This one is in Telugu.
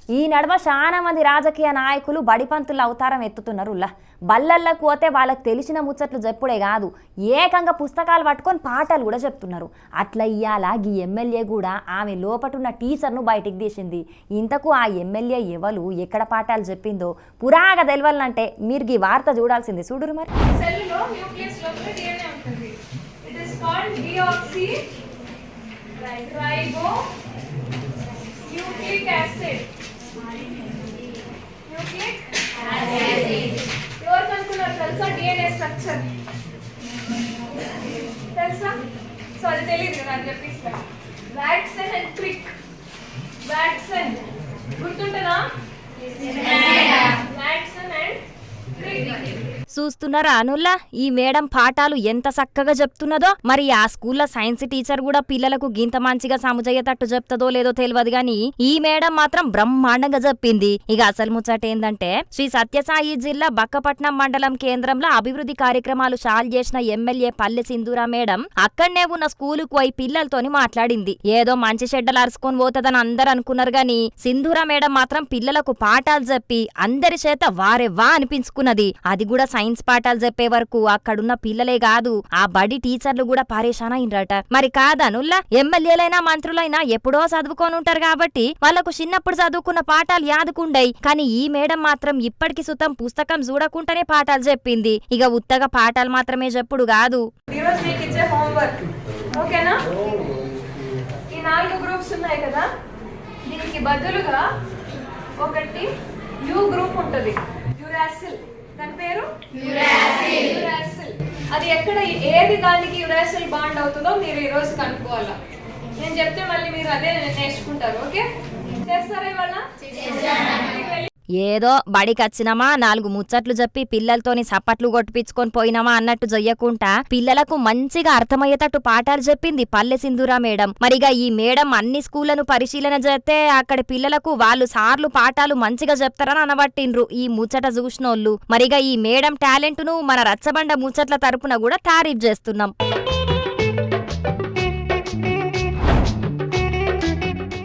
ఈ నడమ చాలా మంది రాజకీయ నాయకులు బడిపంతుల అవతారం ఎత్తుతున్నారు. బల్లల్లకు పోతే వాళ్ళకి తెలిసిన ముచ్చట్లు చెప్పుడే కాదు, ఏకంగా పుస్తకాలు పట్టుకొని పాఠాలు కూడా చెప్తున్నారు. అట్లా ఇయ్యాల ఈ ఎమ్మెల్యే కూడా ఆమె లోపటున్న టీచర్ను బయటికి తీసింది. ఇంతకు ఆ ఎమ్మెల్యే ఎవరు, ఎక్కడ పాఠాలు చెప్పిందో పురాగా తెలవాలంటే మీరు ఈ వార్త చూడాల్సింది. చూడురు మరి. తెలుసా డిఎన్ఏ స్ట్రక్చర్ తెలుసా? సో అది తెలియదు కదా, అది చెప్పిస్తా. Watson and Crick. వాట్సన్ గుర్తుంటుందా? Watson and Crick. చూస్తున్నారా అనుల్లా, ఈ మేడం పాఠాలు ఎంత చక్కగా చెప్తున్నదో. మరి ఆ స్కూల్లో సైన్స్ టీచర్ కూడా పిల్లలకు గింత మంచిగా సమజయ్యేటట్టు చెప్తుందో లేదో తెలియదు గాని ఈ మేడం మాత్రం బ్రహ్మాండంగా చెప్పింది. ఇక అసలు ముచ్చట ఏందంటే, శ్రీ సత్యసాయి జిల్లా బక్కపట్నం మండలం కేంద్రంలో అభివృద్ధి కార్యక్రమాలు చాలు చేసిన ఎమ్మెల్యే పల్లె సింధూరా మేడం అక్కడనే ఉన్న స్కూలుకు పోయి పిల్లలతోని మాట్లాడింది. ఏదో మంచి షెడ్డలు అరుచుకొని పోతుందని అందరు అనుకున్నారు గాని సింధూరా మేడం మాత్రం పిల్లలకు పాఠాలు చెప్పి అందరి చేత వారెవ్వా అనిపించుకున్నది. అది కూడా సైన్స్ పాఠాలు చెప్పే వరకు అక్కడున్న పిల్లలే కాదు, ఆ బడి టీచర్లు కూడా పరేషాన్ అయినరట. మరి కాదనుల్లా, ఎమ్మెల్యేలైనా మంత్రులైనా ఎప్పుడో చదువుకొని ఉంటారు కాబట్టి వాళ్లకు చిన్నప్పుడు చదువుకున్న పాఠాలు యాదుకుండయి. కానీ ఈ మేడం మాత్రం ఇప్పటికి సుతం పుస్తకం చూడకుండానే పాఠాలు చెప్పింది. ఇక ఉత్తగా పాఠాలు మాత్రమే చెప్పుడు కాదు. ఈ 4 గ్రూప్స్ ఉన్నాయి కదా, దీనికి బదులుగా ఒకటి యు గ్రూప్ ఉంటది. యురాసిల్, దాని పేరు యురాసిల్. అది ఎక్కడ, ఏది దానికి యురాసిల్ బాండ్ అవుతుందో మీరు ఈ రోజు కనుక్కోవాలా. నేను చెప్తే మళ్ళీ మీరు అదే నేర్చుకుంటారు. ఓకే, చేస్తారా ఇవాళ? ఏదో బడికొచ్చినామా 4 ముచ్చట్లు చెప్పి పిల్లలతోని సప్పట్లు కొట్టిపించుకొని పోయినామా అన్నట్టు చెయ్యకుండా పిల్లలకు మంచిగా అర్థమయ్యేటట్టు పాఠాలు చెప్పింది పల్లె సింధూరా మేడం. మరిగా ఈ మేడం అన్ని స్కూళ్లను పరిశీలన చేస్తే అక్కడ పిల్లలకు వాళ్ళు సార్లు పాఠాలు మంచిగా చెప్తారని అనబట్టిండ్రు ఈ ముచ్చట చూసినోళ్ళు. మరిగా ఈ మేడం టాలెంట్ ను మన రచ్చబండ ముచ్చట్ల తరపున కూడా తారీఫ్ చేస్తున్నాం.